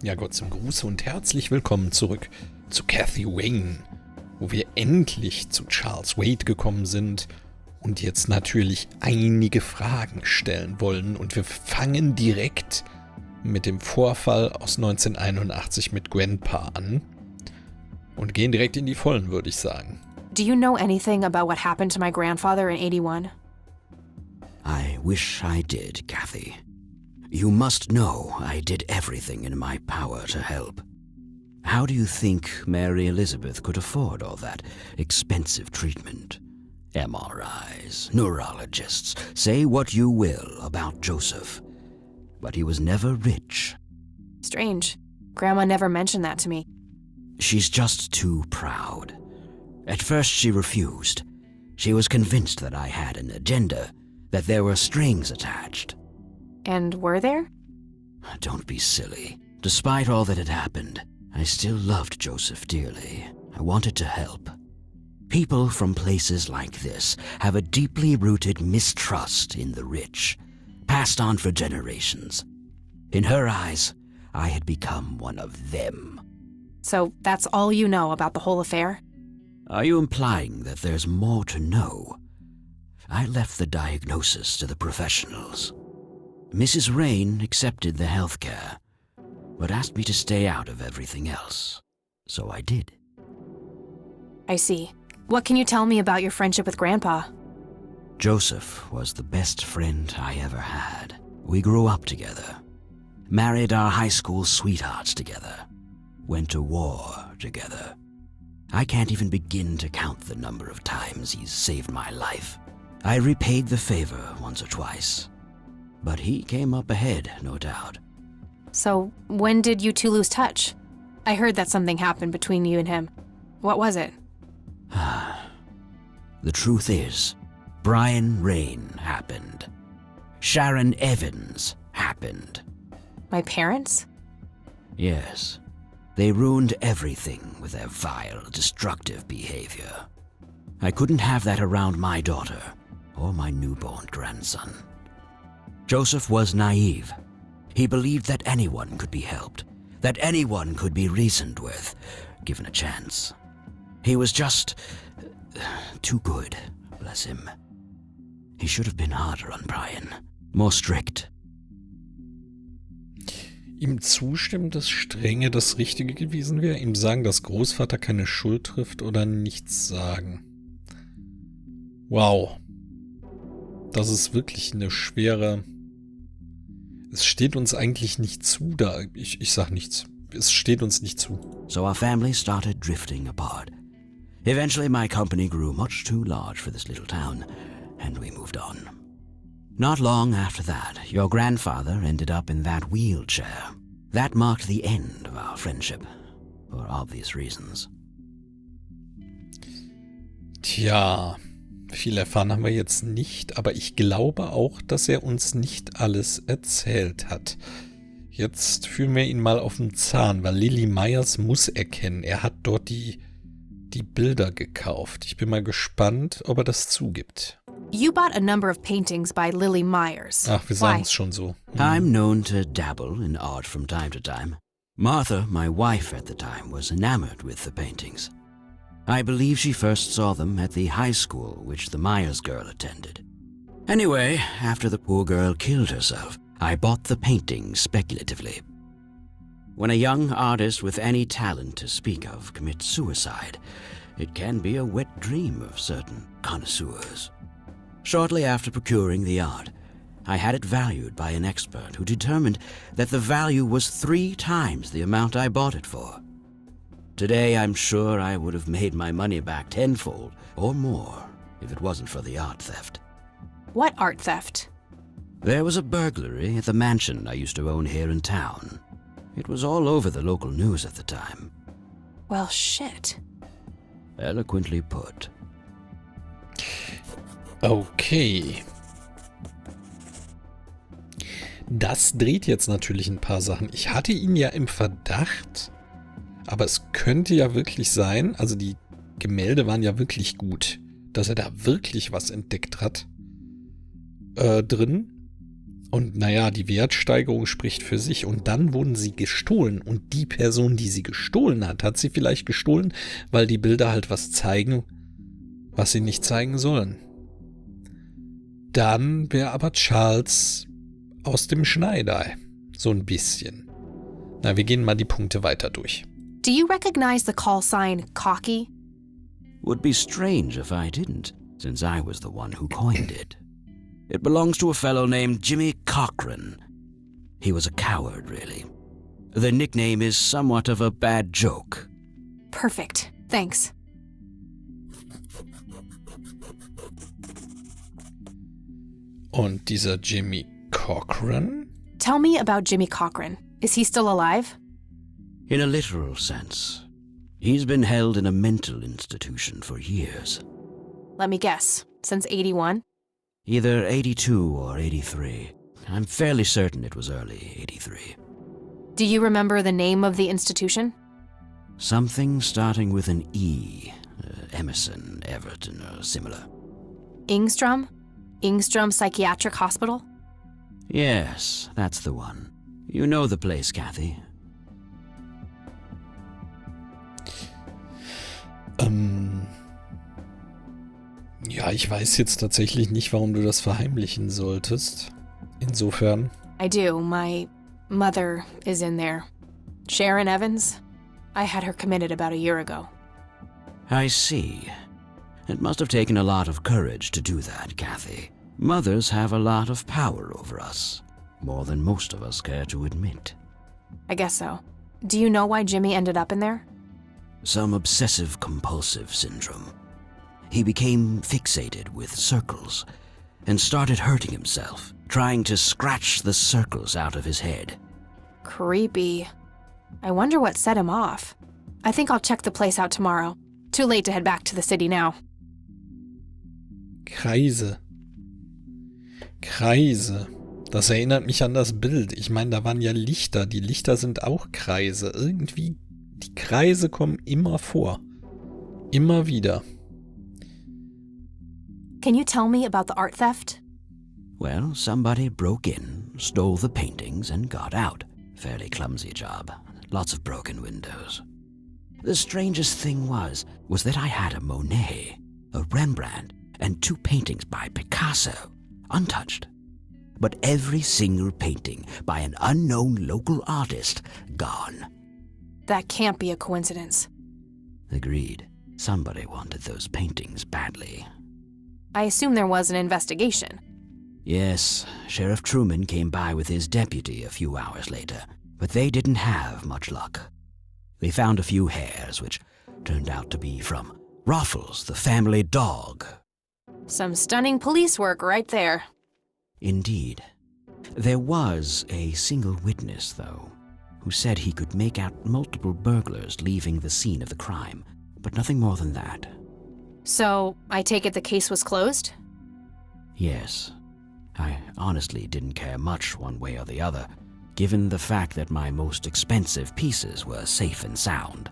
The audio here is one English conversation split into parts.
Ja, Gott zum Gruße und herzlich willkommen zurück zu Cathy Wayne, wo wir endlich zu Charles Wade gekommen sind und jetzt natürlich einige Fragen stellen wollen. Und wir fangen direkt mit dem Vorfall aus 1981 mit Grandpa an und gehen direkt in die Vollen, würde ich sagen. Do you know anything about what happened to my grandfather in 81? I wish I did, Cathy. You must know I did everything in my power to help. How do you think Mary Elizabeth could afford all that expensive treatment? MRIs, neurologists, say what you will about Joseph. But he was never rich. Strange. Grandma never mentioned that to me. She's just too proud. At first she refused. She was convinced that I had an agenda, that there were strings attached. And were there? Don't be silly. Despite all that had happened, I still loved Joseph dearly. I wanted to help. People from places like this have a deeply rooted mistrust in the rich, passed on for generations. In her eyes, I had become one of them. So that's all you know about the whole affair? Are you implying that there's more to know? I left the diagnosis to the professionals. Mrs. Rain accepted the health care, but asked me to stay out of everything else. So I did. I see. What can you tell me about your friendship with Grandpa? Joseph was the best friend I ever had. We grew up together, married our high school sweethearts together, went to war together. I can't even begin to count the number of times he's saved my life. I repaid the favor once or twice, but he came up ahead, no doubt. So when did you two lose touch? I heard that something happened between you and him. What was it? The truth is, Brian Rain happened. Sharon Evans happened. My parents? Yes. They ruined everything with their vile, destructive behavior. I couldn't have that around my daughter or my newborn grandson. Joseph was naive. He believed that anyone could be helped, that anyone could be reasoned with, given a chance. He was just too good, bless him. He should have been harder on Brian, more strict. Ihm zustimmen, dass Strenge das Richtige gewesen wäre? Ihm sagen, dass Großvater keine Schuld trifft oder nichts sagen? Wow. Das ist wirklich eine schwere... Es steht uns eigentlich nicht zu, da ich sag nichts. Es steht uns nicht zu. So our family started drifting apart. Eventually my company grew much too large for this little town, and we moved on. Not long after that, your grandfather ended up in that wheelchair. That marked the end of our friendship, for obvious reasons. Tja, viel erfahren haben wir jetzt nicht, aber ich glaube auch, dass er uns nicht alles erzählt hat. Jetzt führen wir ihn mal auf den Zahn, weil Lily Myers muss erkennen, er hat dort die Bilder gekauft. Ich bin mal gespannt, ob er das zugibt. You bought a number of paintings by Lily Myers. Ach, wir sagen es schon so. I'm known to dabble in art from time to time. Martha, my wife at the time, was enamored with the paintings. I believe she first saw them at the high school which the Myers girl attended. Anyway, after the poor girl killed herself, I bought the paintings speculatively. When a young artist with any talent to speak of commits suicide, it can be a wet dream of certain connoisseurs. Shortly after procuring the art, I had it valued by an expert who determined that the value was 3 times the amount I bought it for. Today, I'm sure I would have made my money back tenfold or more if it wasn't for the art theft. What art theft? There was a burglary at the mansion I used to own here in town. It was all over the local news at the time. Well, shit. Eloquently put. Okay. Das dreht jetzt natürlich ein paar Sachen. Ich hatte ihn ja im Verdacht, aber es könnte ja wirklich sein, also die Gemälde waren ja wirklich gut, dass er da wirklich was entdeckt hat drin. Und naja, die Wertsteigerung spricht für sich. Und dann wurden sie gestohlen. Und die Person, die sie gestohlen hat sie vielleicht gestohlen, weil die Bilder halt was zeigen, was sie nicht zeigen sollen. Dann wäre aber Charles aus dem Schneider. So ein bisschen. Na, wir gehen mal die Punkte weiter durch. Do you recognize the call sign Cocky? Would be strange if I didn't, since I was the one who coined it. It belongs to a fellow named Jimmy Cochran. He was a coward, really. The nickname is somewhat of a bad joke. Perfect. Thanks. Und dieser Jimmy Cochran? Tell me about Jimmy Cochran. Is he still alive? In a literal sense. He's been held in a mental institution for years. Let me guess. Since 81? Either 82 or 83. I'm fairly certain it was early 83. Do you remember the name of the institution? Something starting with an E. Emerson, Everton, or similar. Ingstrom? Ingstrom Psychiatric Hospital? Yes, that's the one. You know the place, Kathy. Ja, ich weiß jetzt tatsächlich nicht, warum du das verheimlichen solltest. Insofern. I do. My mother is in there. Sharon Evans? I had her committed about a year ago. I see. It must have taken a lot of courage to do that, Kathy. Mothers have a lot of power over us. More than most of us care to admit. I guess so. Do you know why Jimmy ended up in there? Some obsessive-compulsive syndrome. He became fixated with circles and started hurting himself, trying to scratch the circles out of his head. Creepy. I wonder what set him off. I think I'll check the place out tomorrow. Too late to head back to the city now. Kreise. Kreise. Das erinnert mich an das Bild. Ich meine, da waren ja Lichter. Die Lichter sind auch Kreise. Irgendwie, die Kreise kommen immer vor. Immer wieder. Can you tell me about the art theft? Well, somebody broke in, stole the paintings, and got out. Fairly clumsy job. Lots of broken windows. The strangest thing was that I had a Monet, a Rembrandt, and 2 paintings by Picasso, untouched. But every single painting by an unknown local artist, gone. That can't be a coincidence. Agreed. Somebody wanted those paintings badly. I assume there was an investigation. Yes, Sheriff Truman came by with his deputy a few hours later, but they didn't have much luck. They found a few hairs, which turned out to be from Ruffles, the family dog. Some stunning police work right there. Indeed. There was a single witness, though, who said he could make out multiple burglars leaving the scene of the crime, but nothing more than that. So, I take it the case was closed? Yes. I honestly didn't care much one way or the other, given the fact that my most expensive pieces were safe and sound.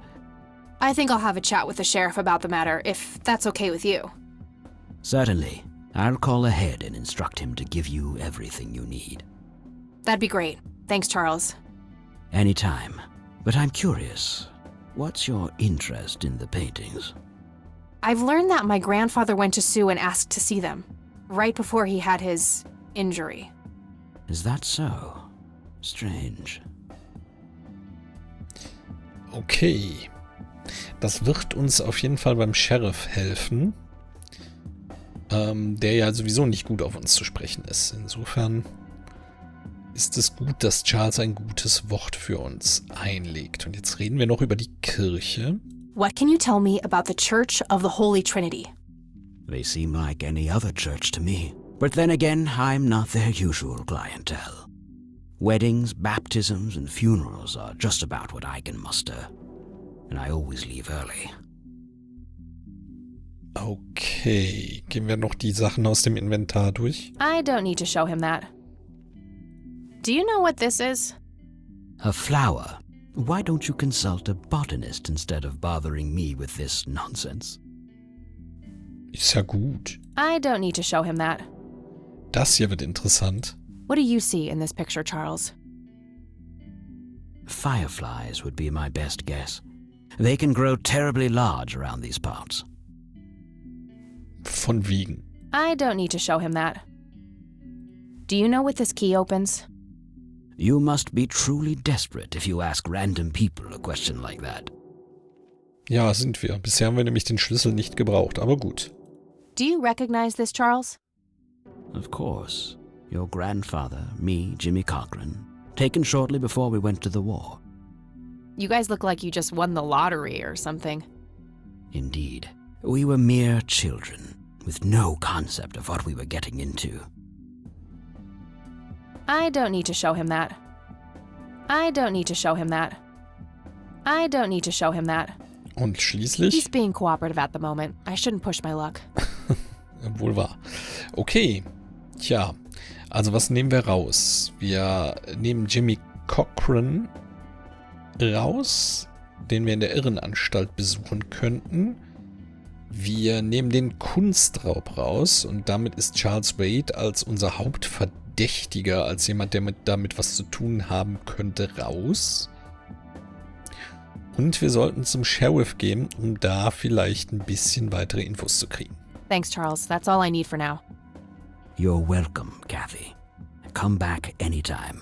I think I'll have a chat with the sheriff about the matter, if that's okay with you. Certainly. I'll call ahead and instruct him to give you everything you need. That'd be great. Thanks, Charles. Anytime. But I'm curious, what's your interest in the paintings? I've learned that my grandfather went to Sue and asked to see them, right before he had his injury. Is that so? Strange. Okay. Das wird uns auf jeden Fall beim Sheriff helfen. Der ja sowieso nicht gut auf uns zu sprechen ist. Insofern ist es gut, dass Charles ein gutes Wort für uns einlegt. Und jetzt reden wir noch über die Kirche. What can you tell me about the Church of the Holy Trinity? They seem like any other church to me. But then again, I'm not their usual clientele. Weddings, baptisms, and funerals are just about what I can muster. And I always leave early. Okay, gehen wir noch die Sachen aus dem Inventar durch. I don't need to show him that. Do you know what this is? A flower. Why don't you consult a botanist instead of bothering me with this nonsense? Ist ja gut. I don't need to show him that. Das hier wird interessant. What do you see in this picture, Charles? Fireflies would be my best guess. They can grow terribly large around these parts. Von wegen. I don't need to show him that. Do you know what this key opens? You must be truly desperate if you ask random people a question like that. Ja, sind wir. Bisher haben wir nämlich den Schlüssel nicht gebraucht, aber gut. Do you recognize this, Charles? Of course. Your grandfather, me, Jimmy Cochran, taken shortly before we went to the war. You guys look like you just won the lottery or something. Indeed. We were mere children, with no concept of what we were getting into. I don't need to show him that. I don't need to show him that. I don't need to show him that. Und schließlich? He's being cooperative at the moment. I shouldn't push my luck. Wohl wahr. Okay. Tja, also was nehmen wir raus? Wir nehmen Jimmy Cochran raus, den wir in der Irrenanstalt besuchen könnten. Wir nehmen den Kunstraub raus und damit ist Charles Wade als unser Hauptverdächtiger, als jemand, der damit was zu tun haben könnte, raus. Und wir sollten zum Sheriff gehen, um da vielleicht ein bisschen weitere Infos zu kriegen. Thanks, Charles. That's all I need for now. You're welcome, Kathy. Come back anytime.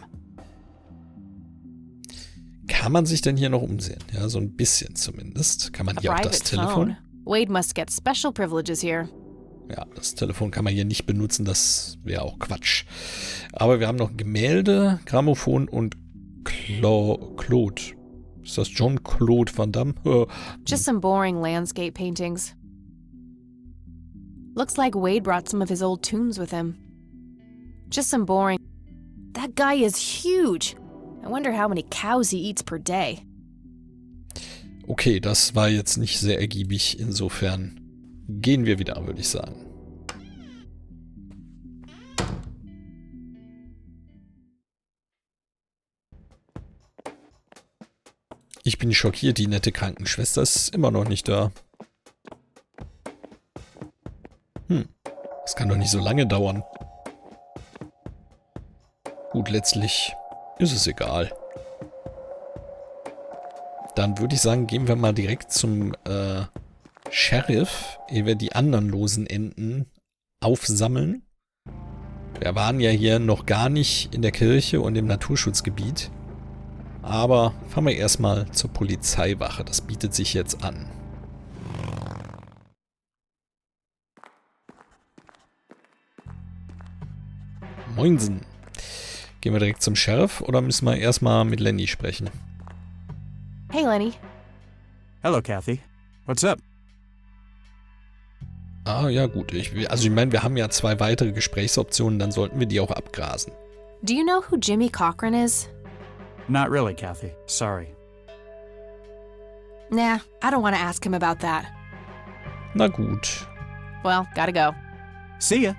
Kann man sich denn hier noch umsehen? Ja, so ein bisschen zumindest. Kann man hier auch das Telefon? Wade must get special privileges here. Ja, das Telefon kann man hier nicht benutzen, das wäre auch Quatsch. Aber wir haben noch Gemälde, Grammophon und Claude. Ist das John Claude Van Damme? Just some boring landscape paintings. Looks like Wade brought some of his old tunes with him. Just some boring... That guy is huge! I wonder how many cows he eats per day. Okay, das war jetzt nicht sehr ergiebig. Insofern gehen wir wieder, würde ich sagen. Ich bin schockiert, die nette Krankenschwester ist immer noch nicht da. Das kann doch nicht so lange dauern. Gut, letztlich ist es egal. Dann würde ich sagen, gehen wir mal direkt zum Sheriff, ehe wir die anderen losen Enden aufsammeln. Wir waren ja hier noch gar nicht in der Kirche und im Naturschutzgebiet. Aber fahren wir erstmal zur Polizeiwache. Das bietet sich jetzt an. Moinsen. Gehen wir direkt zum Sheriff oder müssen wir erstmal mit Lenny sprechen? Hey, Lenny. Hello, Kathy. What's up? Ah, ja gut. Ich meine, wir haben ja 2 weitere Gesprächsoptionen, dann sollten wir die auch abgrasen. Do you know who Jimmy Cochran is? Not really, Kathy. Sorry. Nah, I don't want to ask him about that. Na gut. Well, gotta go. See ya.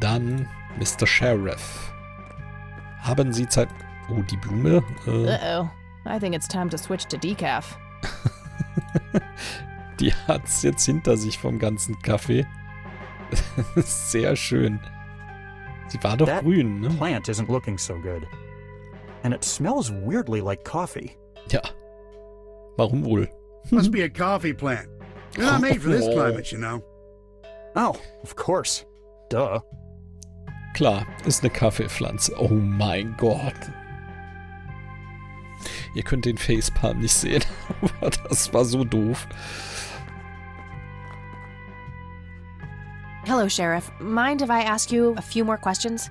Dann Mr. Sheriff. Haben Sie Zeit... Oh, die Blume. Uh-oh. I think it's time to switch to decaf. Die hat's jetzt hinter sich vom ganzen Kaffee. Sehr schön. Sie war doch That grün, ne? Plant isn't looking so good. And it smells weirdly like coffee. Ja. Warum wohl? Must be a coffee plant. They're not made for this climate, you know. Oh, of course. Duh. Klar, ist eine Kaffeepflanze. Oh mein Gott. Ihr könnt den Facepalm nicht sehen, aber das war so doof. Hello, Sheriff. Mind if I ask you a few more questions?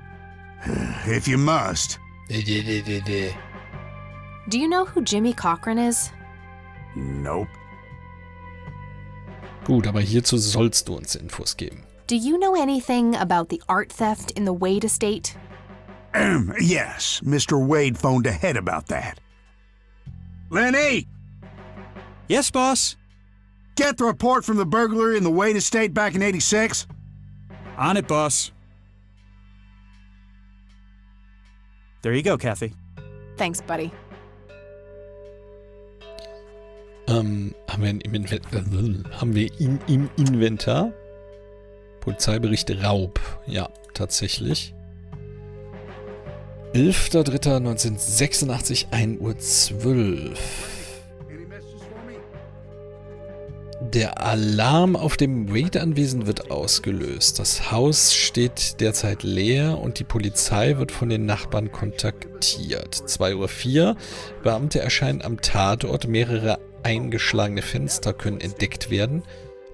If you must. Do you know who Jimmy Cochran is? Nope. Gut, aber hierzu sollst du uns Infos geben. Do you know anything about the art theft in the Wade estate? Yes, Mr. Wade phoned ahead about that. Lenny! Yes, boss. Get the report from the burglary in the Wade estate back in '86? On it, boss. There you go, Kathy. Thanks, buddy. Haben wir im Inventar? Polizeibericht Raub. Ja, tatsächlich. 11.03.1986, 1:12 Uhr. Der Alarm auf dem Wade-Anwesen wird ausgelöst. Das Haus steht derzeit leer und die Polizei wird von den Nachbarn kontaktiert. 2:04 Uhr. Beamte erscheinen am Tatort. Mehrere eingeschlagene Fenster können entdeckt werden.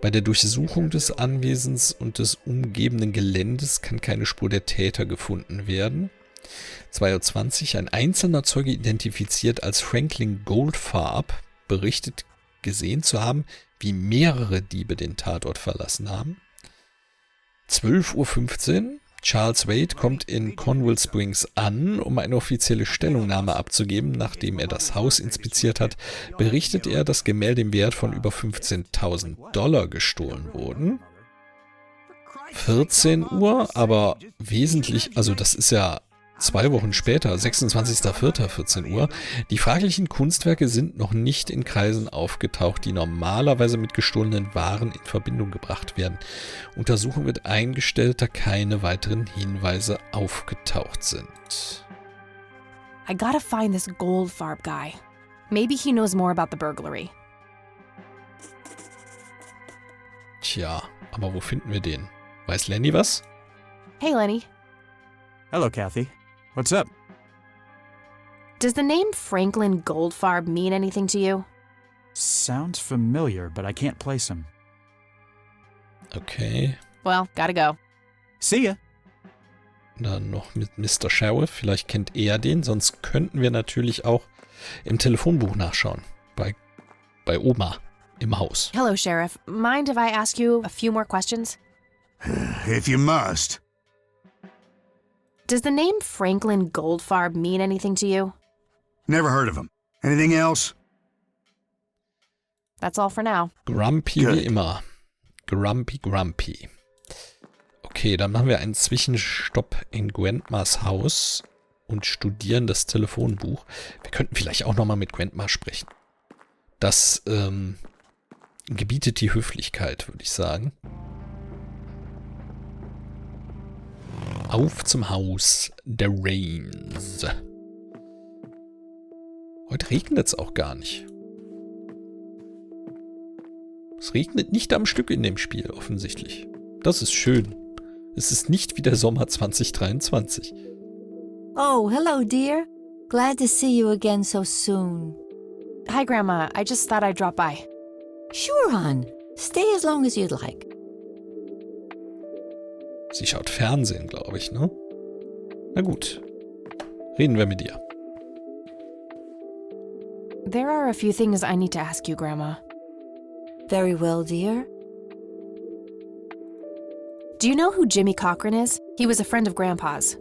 Bei der Durchsuchung des Anwesens und des umgebenden Geländes kann keine Spur der Täter gefunden werden. 2:20 Uhr. Ein einzelner Zeuge, identifiziert als Franklin Goldfarb, berichtet gesehen zu haben, wie mehrere Diebe den Tatort verlassen haben. 12:15 Uhr. Charles Wade kommt in Cornwall Springs an, um eine offizielle Stellungnahme abzugeben. Nachdem er das Haus inspiziert hat, berichtet er, dass Gemälde im Wert von über $15.000 gestohlen wurden. 14 Uhr, aber wesentlich, also das ist ja 2 Wochen später, 26.04.14 Uhr. Die fraglichen Kunstwerke sind noch nicht in Kreisen aufgetaucht, die normalerweise mit gestohlenen Waren in Verbindung gebracht werden. Untersuchung wird eingestellt, da keine weiteren Hinweise aufgetaucht sind. I gotta find this Goldfarb guy. Maybe he knows more about the burglary. Tja, aber wo finden wir den? Weiß Lenny was? Hey, Lenny. Hello, Kathy. What's up? Does the name Franklin Goldfarb mean anything to you? Sounds familiar, but I can't place him. Okay, Well, gotta go. See ya. dann noch mit Mr. Sheriff. Vielleicht kennt er den, sonst könnten wir natürlich auch im Telefonbuch nachschauen. Bei Oma im Haus. Hello, Sheriff. Mind if I ask you a few more questions? If you must. Does the name Franklin Goldfarb mean anything to you? Never heard of him. Anything else? That's all for now. Grumpy Good. wie immer. Grumpy. Okay, dann machen wir einen Zwischenstopp in Grandmas Haus und studieren das Telefonbuch. Wir könnten vielleicht auch nochmal mit Grandma sprechen. Das gebietet die Höflichkeit, würde ich sagen. Auf zum Haus der Rains. Heute regnet es auch gar nicht. Es regnet nicht am Stück in dem Spiel, offensichtlich. Das ist schön. Es ist nicht wie der Sommer 2023. Oh, hello, dear. Glad to see you again so soon. Hi, Grandma. I just thought I'd drop by. Sure, hon. Stay as long as you'd like. Sie schaut Fernsehen, glaube ich, ne? Na gut. Reden wir mit ihr. There are a few things I need to ask you, Grandma. Very well, dear. Do you know who Jimmy Cochran is? He was a friend of Grandpa's.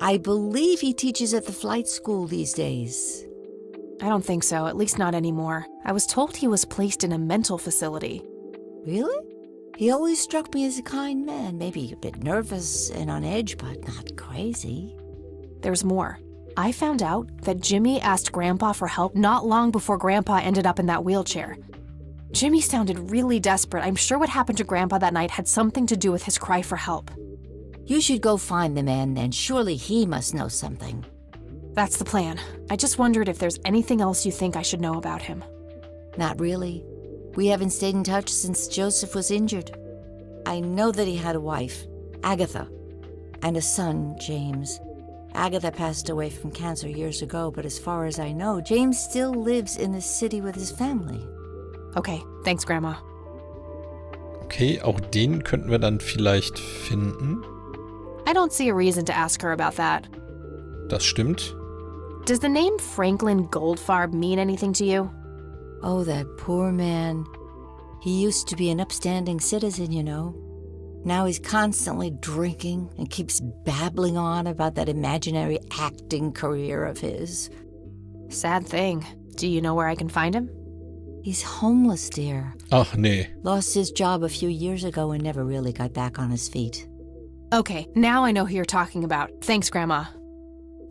I believe he teaches at the flight school these days. I don't think so, at least not anymore. I was told he was placed in a mental facility. Really? He always struck me as a kind man, maybe a bit nervous and on edge, but not crazy. There's more. I found out that Jimmy asked Grandpa for help not long before Grandpa ended up in that wheelchair. Jimmy sounded really desperate. I'm sure what happened to Grandpa that night had something to do with his cry for help. You should go find the man then. Surely he must know something. That's the plan. I just wondered if there's anything else you think I should know about him. Not really. We haven't stayed in touch since Joseph was injured. I know that he had a wife, Agatha, and a son, James. Agatha passed away from cancer years ago, but as far as I know, James still lives in the city with his family. Okay, thanks, Grandma. Okay, auch den könnten wir dann vielleicht finden. I don't see a reason to ask her about that. Das stimmt. Does the name Franklin Goldfarb mean anything to you? Oh, that poor man. He used to be an upstanding citizen, you know. Now he's constantly drinking and keeps babbling on about that imaginary acting career of his. Sad thing. Do you know where I can find him? He's homeless, dear. Ach nee. Lost his job a few years ago and never really got back on his feet. Okay, now I know who you're talking about. Thanks, Grandma.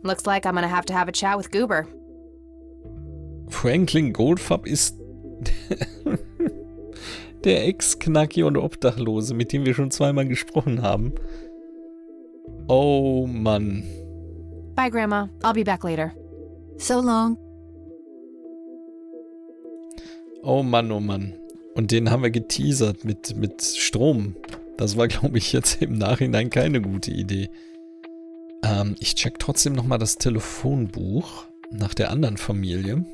Looks like I'm gonna have to have a chat with Goober. Franklin Goldfarb ist der Ex-Knacki und Obdachlose, mit dem wir schon zweimal gesprochen haben. Oh Mann. Bye, Grandma. I'll be back later. So long. Oh Mann, oh Mann. Und den haben wir geteasert mit Strom. Das war, glaube ich, jetzt im Nachhinein keine gute Idee. Ich check trotzdem nochmal das Telefonbuch nach der anderen Familie.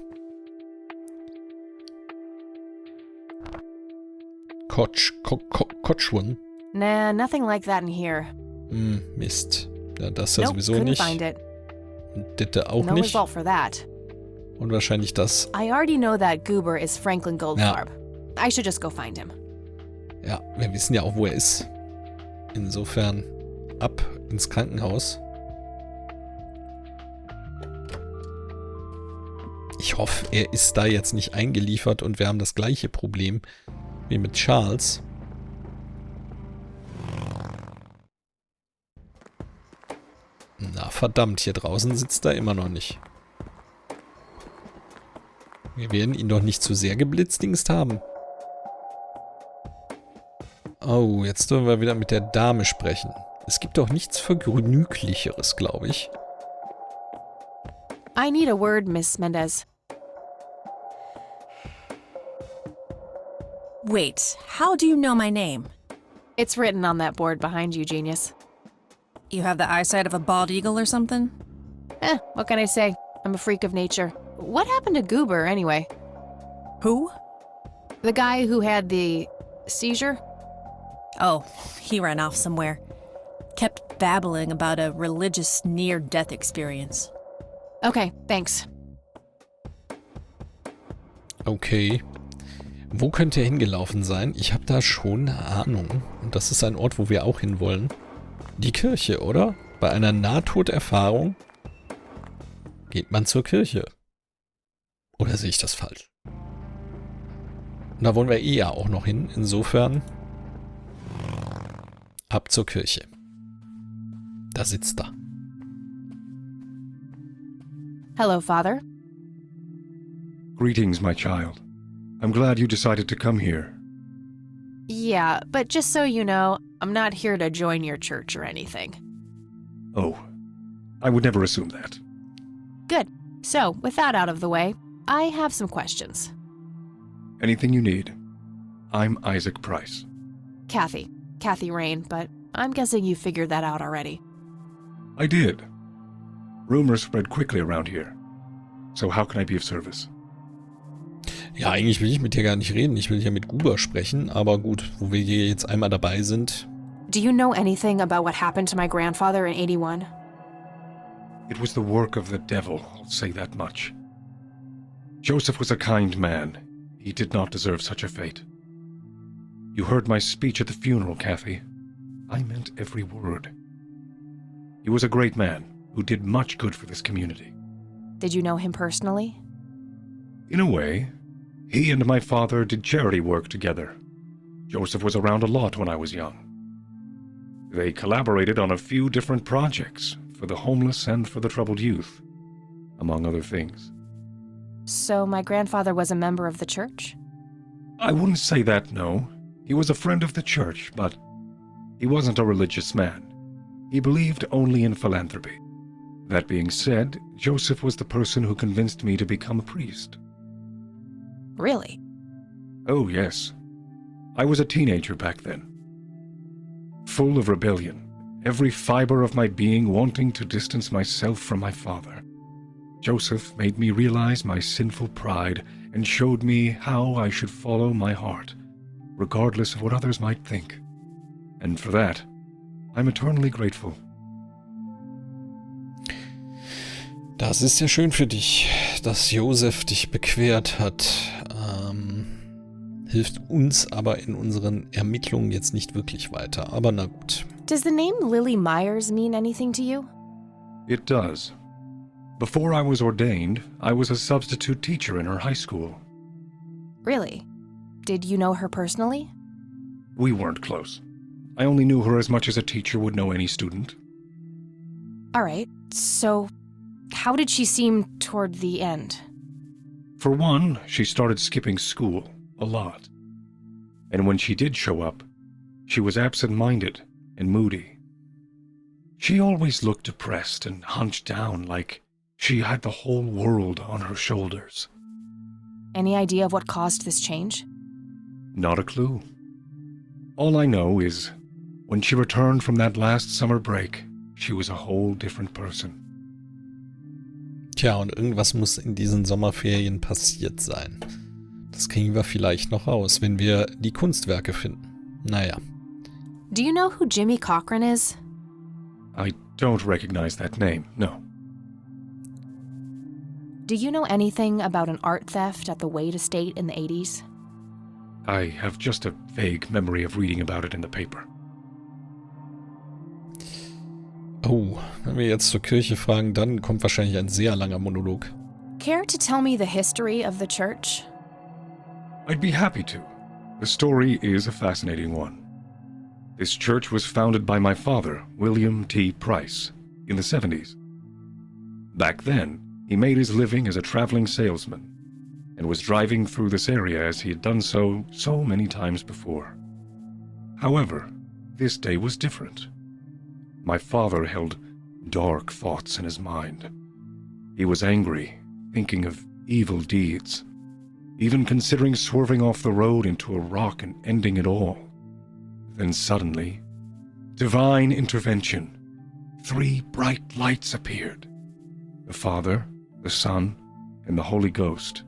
Cochran. Nah, nothing like that in here. Mist. Ja, das ja Nope, sowieso couldn't nicht. find it. Und Ditte auch No nicht. result for that. Und wahrscheinlich das. I already know that Goober is Franklin Goldfarb. I should just go find him. Ja, wir wissen ja auch, wo er ist. Insofern ab ins Krankenhaus. Ich hoffe, er ist da jetzt nicht eingeliefert und wir haben das gleiche Problem wie mit Charles. Na verdammt, hier draußen sitzt er immer noch nicht. Wir werden ihn doch nicht zu sehr geblitzdingst haben. Oh, jetzt dürfen wir wieder mit der Dame sprechen. Es gibt doch nichts Vergnüglicheres, glaube ich. I need a word, Miss Mendez. Wait, how do you know my name? It's written on that board behind you, genius. You have the eyesight of a bald eagle or something? What can I say? I'm a freak of nature. What happened to Goober, anyway? Who? The guy who had the seizure? Oh, he ran off somewhere. Kept babbling about a religious near-death experience. Okay, thanks. Okay. Wo könnte er hingelaufen sein? Ich habe da schon eine Ahnung. Und das ist ein Ort, wo wir auch hinwollen. Die Kirche, oder? Bei einer Nahtoderfahrung geht man zur Kirche. Oder sehe ich das falsch? Und da wollen wir eh ja auch noch hin. Insofern ab zur Kirche. Da sitzt er. Hello, Father. Greetings, my child. I'm glad you decided to come here. Yeah, but just so you know, I'm not here to join your church or anything. Oh, I would never assume that. Good. So, with that out of the way, I have some questions. Anything you need. I'm Isaac Price. Kathy Rain, but I'm guessing you figured that out already. I did. Rumors spread quickly around here. So how can I be of service? Ja, eigentlich will ich mit dir gar nicht reden. Ich will hier mit Goober sprechen. Aber gut, wo wir hier jetzt einmal dabei sind. Do you know anything about what happened to my grandfather in 81? It was the work of the devil, I'll say that much. Joseph was a kind man. He did not deserve such a fate. You heard my speech at the funeral, Kathy. I meant every word. He was a great man who did much good for this community. Did you know him personally? In a way, he and my father did charity work together. Joseph was around a lot when I was young. They collaborated on a few different projects for the homeless and for the troubled youth, among other things. So my grandfather was a member of the church? I wouldn't say that, no. He was a friend of the church, but he wasn't a religious man. He believed only in philanthropy. That being said, Joseph was the person who convinced me to become a priest. Really? Oh, yes. I was a teenager back then. Full of rebellion, every fiber of my being wanting to distance myself from my father. Joseph made me realize my sinful pride and showed me how I should follow my heart, regardless of what others might think. And for that, I'm eternally grateful. Das ist ja schön für dich, dass Joseph dich bequert hat. Hilft uns aber in unseren Ermittlungen jetzt nicht wirklich weiter. Aber na gut. Does the name Lily Myers mean anything to you? It does. Before I was ordained, I was a substitute teacher in her high school. Really? Did you know her personally? We weren't close. I only knew her as much as a teacher would know any student. All right, so how did she seem toward the end? For one, she started skipping school, a lot. And when she did show up, she was absent-minded and moody. She always looked depressed and hunched down like she had the whole world on her shoulders. Any idea of what caused this change? Not a clue. All I know is, when she returned from that last summer break, she was a whole different person. Tja, und irgendwas muss in diesen Sommerferien passiert sein. Das kriegen wir vielleicht noch raus, wenn wir die Kunstwerke finden. Naja. Do you know who Jimmy Cochran is? I don't recognize that name, no. Do you know anything about an art theft at the Wade estate in the 80s? I have just a vague memory of reading about it in the paper. Oh, wenn wir jetzt zur Kirche fragen, dann kommt wahrscheinlich ein sehr langer Monolog. Care to tell me the history of the church? I'd be happy to. The story is a fascinating one. This church was founded by my father, William T. Price, in the 70s. Back then, he made his living as a traveling salesman and was driving through this area as he had done so many times before. However, this day was different. My father held dark thoughts in his mind. He was angry, thinking of evil deeds, even considering swerving off the road into a rock and ending it all. Then suddenly, divine intervention. 3 bright lights appeared. The Father, the Son, and the Holy Ghost.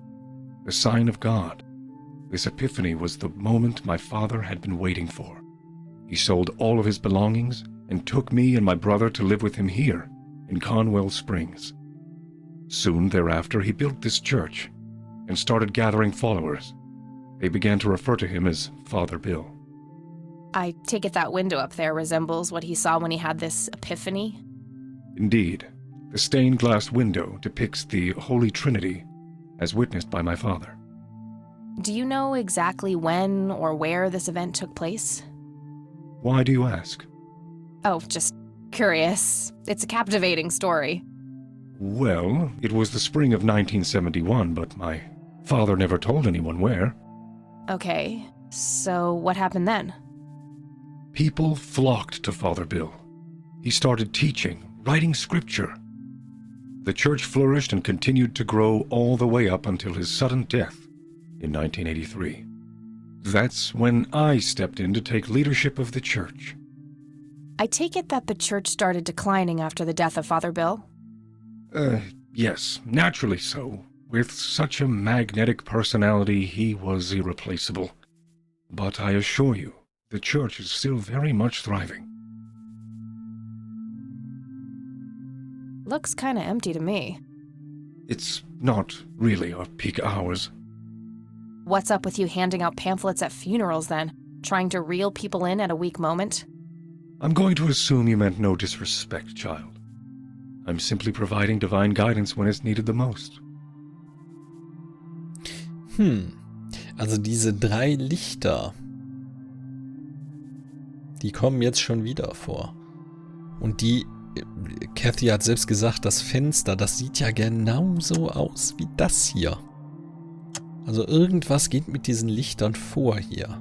The sign of God. This epiphany was the moment my father had been waiting for. He sold all of his belongings and took me and my brother to live with him here, in Conwell Springs. Soon thereafter, he built this church and started gathering followers. They began to refer to him as Father Bill. I take it that window up there resembles what he saw when he had this epiphany? Indeed, the stained glass window depicts the Holy Trinity as witnessed by my father. Do you know exactly when or where this event took place? Why do you ask? Oh, just curious. It's a captivating story. Well, it was the spring of 1971, but my father never told anyone where. Okay, so what happened then? People flocked to Father Bill. He started teaching, writing scripture. The church flourished and continued to grow all the way up until his sudden death in 1983. That's when I stepped in to take leadership of the church. I take it that the church started declining after the death of Father Bill? Yes, naturally so. With such a magnetic personality, he was irreplaceable. But I assure you, the church is still very much thriving. Looks kinda empty to me. It's not really our peak hours. What's up with you handing out pamphlets at funerals then? Trying to reel people in at a weak moment? I'm going to assume you meant no disrespect, child. I'm simply providing divine guidance when it's needed the most. Also diese 3 Lichter, die kommen jetzt schon wieder vor. Und die, Kathy hat selbst gesagt, das Fenster, das sieht ja genauso aus wie das hier. Also irgendwas geht mit diesen Lichtern vor hier.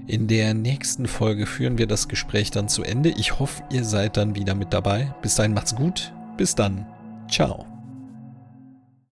In der nächsten Folge führen wir das Gespräch dann zu Ende. Ich hoffe, ihr seid dann wieder mit dabei. Bis dahin macht's gut. Bis dann. Ciao.